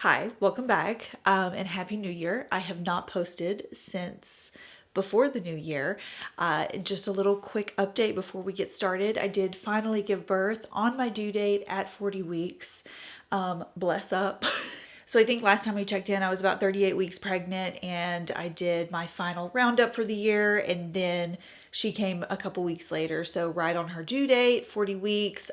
Hi, welcome back, and Happy New Year. I have not posted since before the new year. Just a little quick update before we get started. I did finally give birth on my due date at 40 weeks. Bless up. So I think last time we checked in, I was about 38 weeks pregnant, and I did my final roundup for the year, and then she came a couple weeks later. So right on her due date, 40 weeks.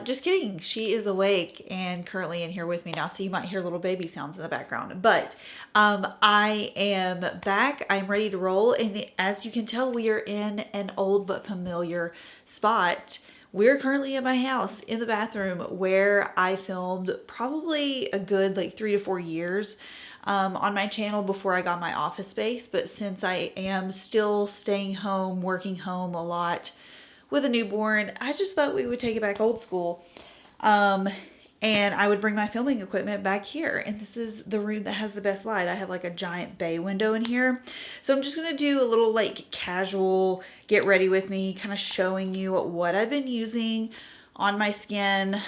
Just kidding. She is awake and currently in here with me now, so you might hear little baby sounds in the background. But I am back. I'm ready to roll. And as you can tell, we are in an old but familiar spot. We're currently in my house in the bathroom where I filmed probably a good like 3 to 4 years on my channel before I got my office space. But since I am still staying home, working home a lot, with a newborn, I just thought we would take it back old school. And I would bring my filming equipment back here. And this is the room that has the best light. I have like a giant bay window in here. So I'm just going to do a little like casual get ready with me, kind of showing you what I've been using on my skin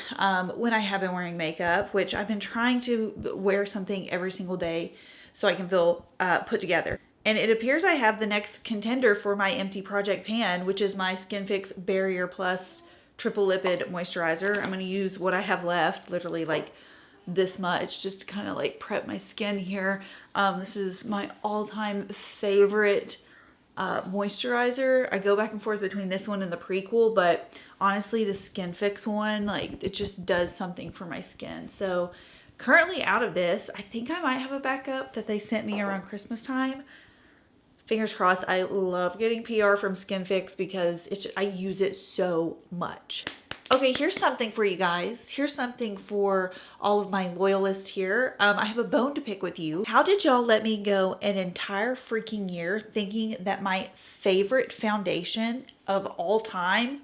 when I have been wearing makeup, which I've been trying to wear something every single day so I can feel put together. And it appears I have the next contender for my empty project pan, which is my Skin Fix Barrier Plus Triple Lipid Moisturizer. I'm going to use what I have left, literally like this much, just to kind of like prep my skin here. This is my all-time favorite moisturizer. I go back and forth between this one and the Prequel, but honestly, the Skin Fix one, like it just does something for my skin. So currently out of this, I think I might have a backup that they sent me around Christmas time. Fingers crossed. I love getting PR from Skin Fix because I use it so much. Okay, here's something for you guys. Here's something for all of my loyalists here. I have a bone to pick with you. How did y'all let me go an entire freaking year thinking that my favorite foundation of all time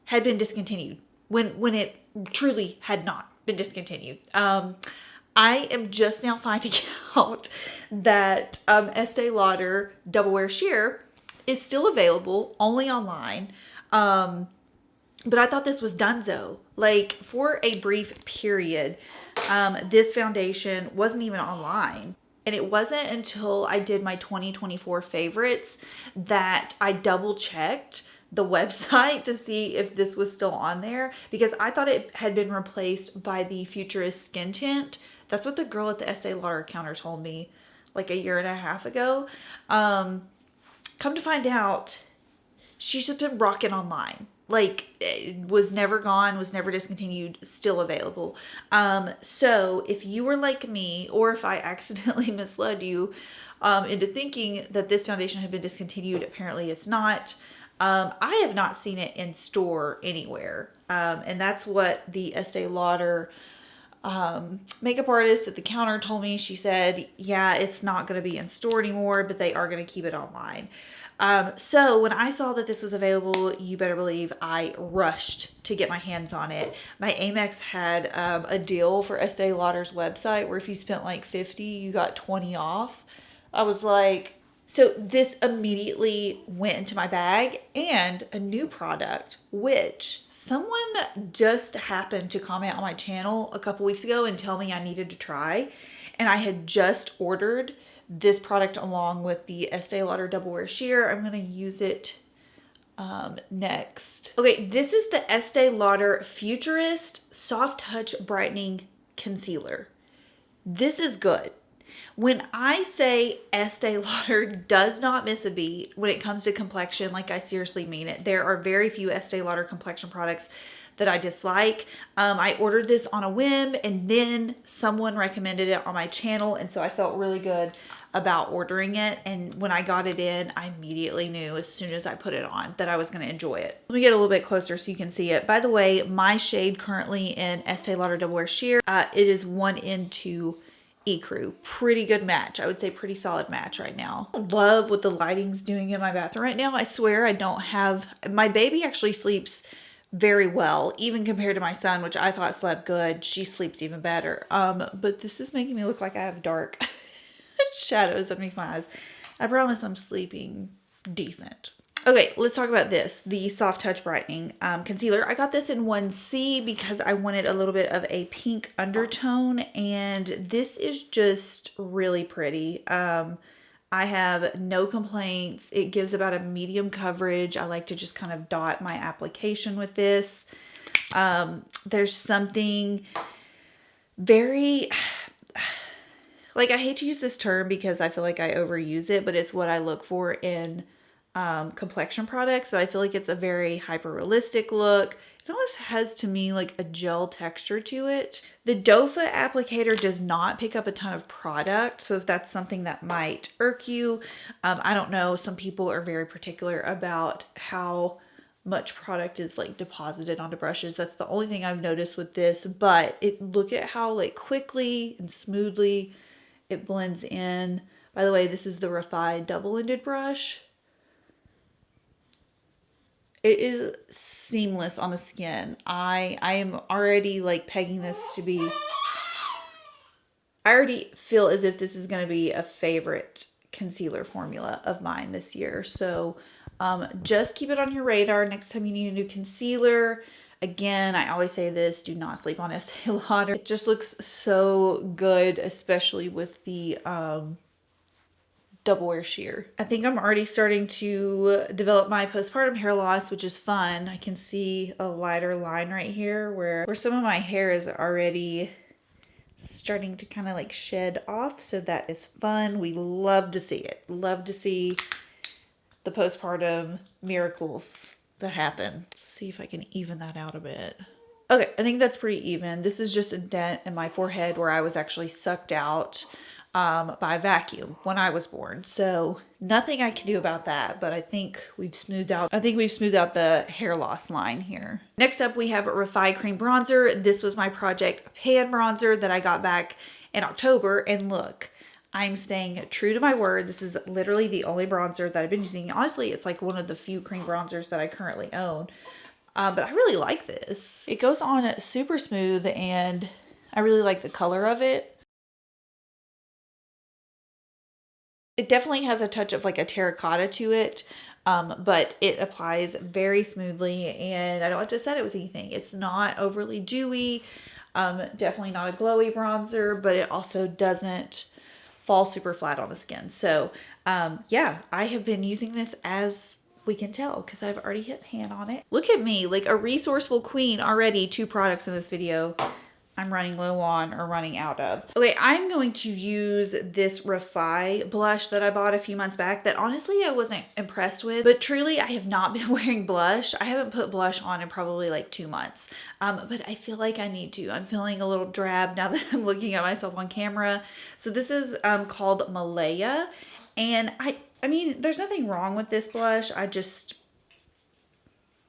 had been discontinued when it truly had not been discontinued? I am just now finding out that Estee Lauder Double Wear Sheer is still available, only online. But I thought this was donezo. Like, for a brief period, this foundation wasn't even online. And it wasn't until I did my 2024 favorites that I double checked the website to see if this was still on there, because I thought it had been replaced by the Futurist skin tint. That's what the girl at the Estee Lauder counter told me like a year and a half ago. Come to find out, she's just been rocking online. Like, it was never gone, was never discontinued, still available. So if you were like me, or if I accidentally misled you into thinking that this foundation had been discontinued, apparently it's not. I have not seen it in store anywhere. And that's what the Estee Lauder makeup artist at the counter told me. She said, yeah, it's not going to be in store anymore, but they are going to keep it online. So when I saw that this was available, you better believe I rushed to get my hands on it. My Amex had a deal for Estee Lauder's website where if you spent like $50, you got 20 off. I was like, so this immediately went into my bag. And a new product, which someone just happened to comment on my channel a couple weeks ago and tell me I needed to try. And I had just ordered this product along with the Estee Lauder Double Wear Sheer. I'm going to use it next. Okay, this is the Estee Lauder Futurist Soft Touch Brightening Concealer. This is good. When I say Estee Lauder does not miss a beat when it comes to complexion, like I seriously mean it. There are very few Estee Lauder complexion products that I dislike. I ordered this on a whim, and then someone recommended it on my channel, and so I felt really good about ordering it. And when I got it in, I immediately knew as soon as I put it on that I was going to enjoy it. Let me get a little bit closer so you can see it. By the way, my shade currently in Estee Lauder Double Wear Sheer, it is 1 into Ecru. Pretty good match. I would say pretty solid match right now. I love what the lighting's doing in my bathroom right now. I swear I don't have, my baby actually sleeps very well, even compared to my son, which I thought slept good. She sleeps even better. But this is making me look like I have dark shadows underneath my eyes. I promise I'm sleeping decent. Okay, let's talk about this, the Soft Touch Brightening Concealer. I got this in 1C because I wanted a little bit of a pink undertone, and this is just really pretty. I have no complaints. It gives about a medium coverage. I like to just kind of dot my application with this. There's something very, like, I hate to use this term because I feel like I overuse it, but it's what I look for in complexion products, but I feel like it's a very hyper realistic look. It almost has to me like a gel texture to it. The doe foot applicator does not pick up a ton of product, so if that's something that might irk you, I don't know. Some people are very particular about how much product is like deposited onto brushes. That's the only thing I've noticed with this, but look at how like quickly and smoothly it blends in. By the way, this is the Refy double-ended brush. It is seamless on the skin. I am already like pegging this to be, I already feel as if this is going to be a favorite concealer formula of mine this year. So just keep it on your radar next time you need a new concealer. Again, I always say this, do not sleep on Estee Lauder. It just looks so good, especially with the double wear sheer. I think I'm already starting to develop my postpartum hair loss, which is fun. I can see a lighter line right here where some of my hair is already starting to kind of like shed off. So that is fun. We love to see it. Love to see the postpartum miracles that happen. Let's see if I can even that out a bit. Okay, I think that's pretty even. This is just a dent in my forehead where I was actually sucked out by a vacuum when I was born. So nothing I can do about that, but I think we've smoothed out the hair loss line here. Next up, we have Refy Cream Bronzer. This was my Project Pan bronzer that I got back in October. And look, I'm staying true to my word. This is literally the only bronzer that I've been using. Honestly, it's like one of the few cream bronzers that I currently own. But I really like this. It goes on super smooth and I really like the color of it. It definitely has a touch of like a terracotta to it, but it applies very smoothly and I don't have to set it with anything. It's not overly dewy, definitely not a glowy bronzer, but it also doesn't fall super flat on the skin. So yeah, I have been using this as we can tell because I've already hit pan on it. Look at me, like a resourceful queen already. 2 products in this video I'm running low on or running out of. Okay, I'm going to use this Refy blush that I bought a few months back that honestly I wasn't impressed with, but truly I have not been wearing blush. I haven't put blush on in probably like 2 months, but I feel like I need to. I'm feeling a little drab now that I'm looking at myself on camera. So this is called Malaya, and I mean, there's nothing wrong with this blush. I just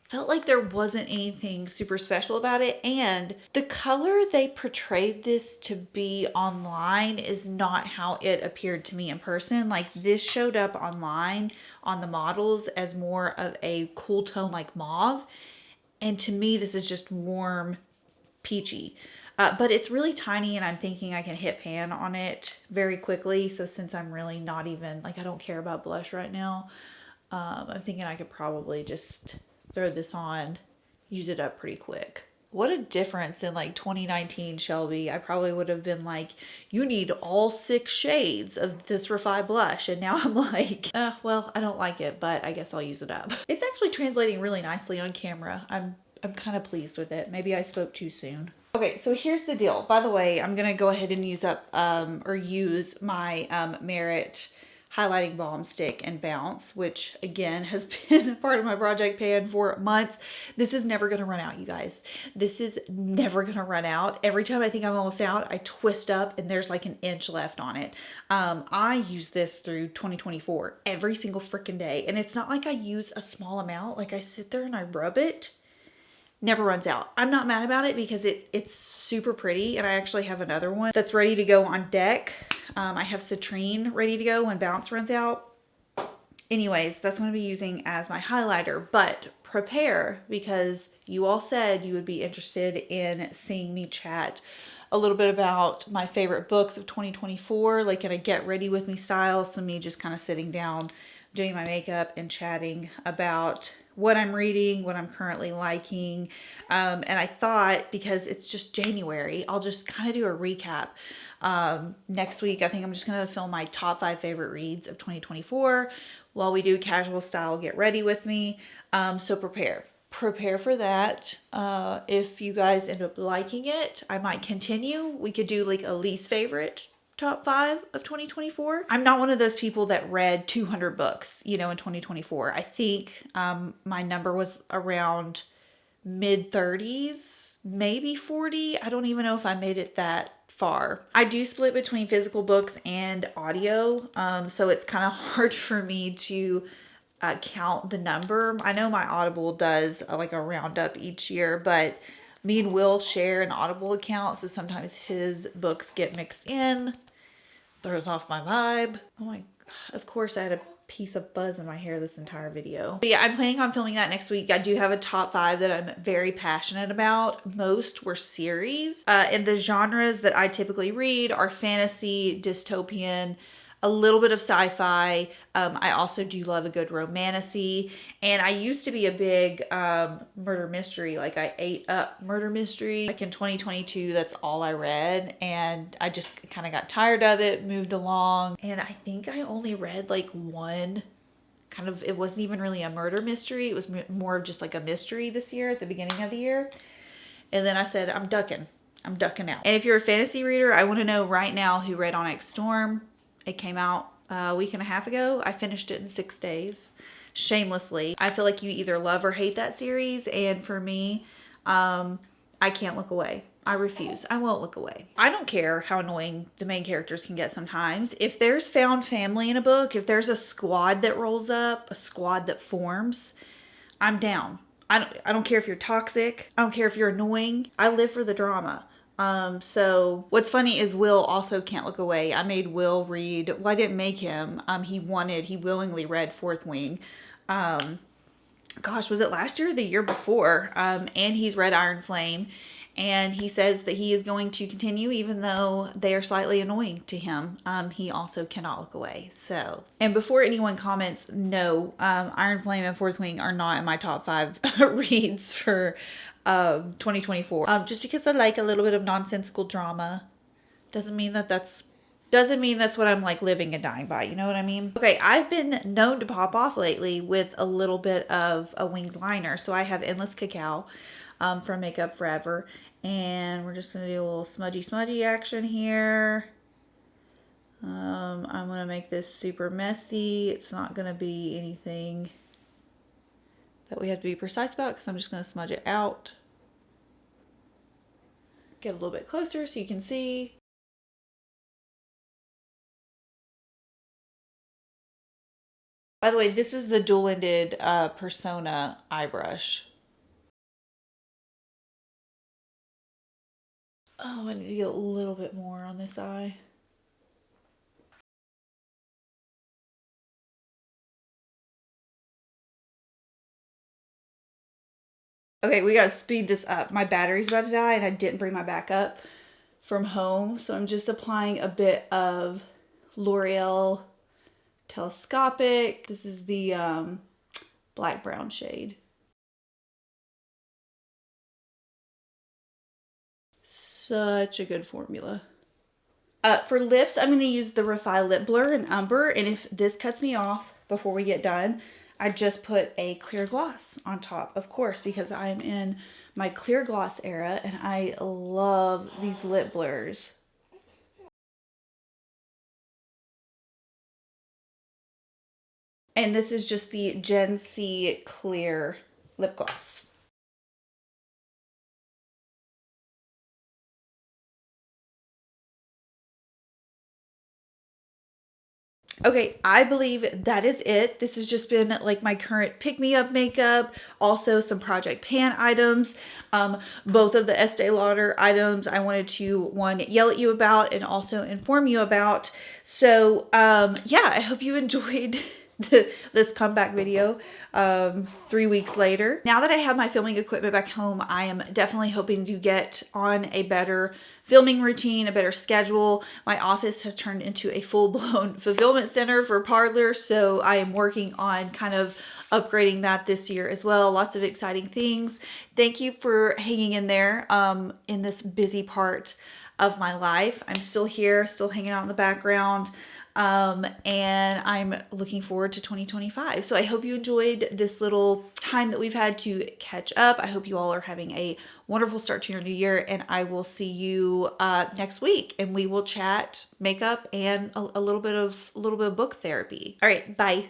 felt like there wasn't anything super special about it, and the color they portrayed this to be online is not how it appeared to me in person. Like this showed up online on the models as more of a cool tone like mauve, and to me this is just warm peachy. But it's really tiny and I'm thinking I can hit pan on it very quickly. So since I'm really not even, like I don't care about blush right now, I'm thinking I could probably just throw this on, use it up pretty quick. What a difference in like 2019, Shelby. I probably would have been like, you need all 6 shades of this Refy blush. And now I'm like, well, I don't like it, but I guess I'll use it up. It's actually translating really nicely on camera. I'm kind of pleased with it. Maybe I spoke too soon. Okay, so here's the deal. By the way, I'm gonna go ahead and use up use my Merit highlighting balm stick and bounce, which again has been a part of my project pan for months. This is never gonna run out, you guys. This is never gonna run out. Every time I think I'm almost out, I twist up and there's like an inch left on it. I use this through 2024 every single freaking day, and it's not like I use a small amount. Like I sit there and I rub it. Never runs out. I'm not mad about it because it's super pretty, and I actually have another one that's ready to go on deck. I have Citrine ready to go when Bounce runs out. Anyways, that's what I'm going to be using as my highlighter, but prepare because you all said you would be interested in seeing me chat a little bit about my favorite books of 2024, like in a get ready with me style. So me just kind of sitting down, doing my makeup and chatting about what I'm reading, what I'm currently liking. And I thought, because it's just January, I'll just kind of do a recap. Next week, I think I'm just going to film my top 5 favorite reads of 2024 while we do casual style get ready with me. So prepare for that. If you guys end up liking it, I might continue. We could do like a least favorite top 5 of 2024. I'm not one of those people that read 200 books, in 2024. I think my number was around mid 30s, maybe 40. I don't even know if I made it that far. I do split between physical books and audio, so it's kind of hard for me to count the number. I know my Audible does like a roundup each year, but me and Will share an Audible account, so sometimes his books get mixed in. Throws off my vibe. Oh my, of course I had a piece of fuzz in my hair this entire video. But yeah, I'm planning on filming that next week. I do have a top 5 that I'm very passionate about. Most were series. And the genres that I typically read are fantasy, dystopian, a little bit of sci-fi. I also do love a good romantasy. And I used to be a big murder mystery. Like I ate up murder mystery. Like in 2022, that's all I read. And I just kind of got tired of it, moved along. And I think I only read like one kind of, it wasn't even really a murder mystery. It was more of just like a mystery this year at the beginning of the year. And then I said, I'm ducking out. And if you're a fantasy reader, I want to know right now who read Onyx Storm. It came out a week and a half ago. I finished it in 6 days, shamelessly. I feel like you either love or hate that series. And for me, I can't look away. I refuse. I won't look away. I don't care how annoying the main characters can get sometimes. If there's found family in a book, if there's a squad that rolls up, a squad that forms, I'm down. I don't care if you're toxic. I don't care if you're annoying. I live for the drama. So what's funny is Will also can't look away. I made Will read, well, I didn't make him. He willingly read Fourth Wing. Gosh, was it last year or the year before? And he's read Iron Flame. And he says that he is going to continue even though they are slightly annoying to him. He also cannot look away. So, and before anyone comments, no, Iron Flame and Fourth Wing are not in my top 5 reads for 2024. Just because I like a little bit of nonsensical drama doesn't mean that's what I'm like living and dying by. You know what I mean? Okay, I've been known to pop off lately with a little bit of a winged liner. So I have Endless Cacao from Makeup Forever. And we're just going to do a little smudgy action here. I'm going to make this super messy. It's not going to be anything that we have to be precise about because I'm just going to smudge it out. Get a little bit closer so you can see. By the way, this is the dual-ended Persona eye brush. Oh, I need to get a little bit more on this eye. Okay, we gotta speed this up. My battery's about to die and I didn't bring my backup from home. So I'm just applying a bit of L'Oreal Telescopic. This is the black brown shade. Such a good formula. For lips, I'm going to use the Refy Lip Blur in Umber. And if this cuts me off before we get done, I just put a clear gloss on top, of course, because I'm in my clear gloss era and I love these lip blurs. And this is just the Gen C clear lip gloss. Okay, I believe that is it. This has just been like my current pick-me-up makeup, also some Project Pan items. Both of the Estee Lauder items I wanted to, one, yell at you about and also inform you about. So, yeah, I hope you enjoyed this comeback video 3 weeks later. Now that I have my filming equipment back home, I am definitely hoping to get on a better filming routine, a better schedule. My office has turned into a full-blown fulfillment center for Parlor, so I am working on kind of upgrading that this year as well. Lots of exciting things. Thank you for hanging in there in this busy part of my life. I'm still here, still hanging out in the background. And I'm looking forward to 2025. So I hope you enjoyed this little time that we've had to catch up. I hope you all are having a wonderful start to your new year, and I will see you next week, and we will chat makeup and a little bit of book therapy. All right, bye.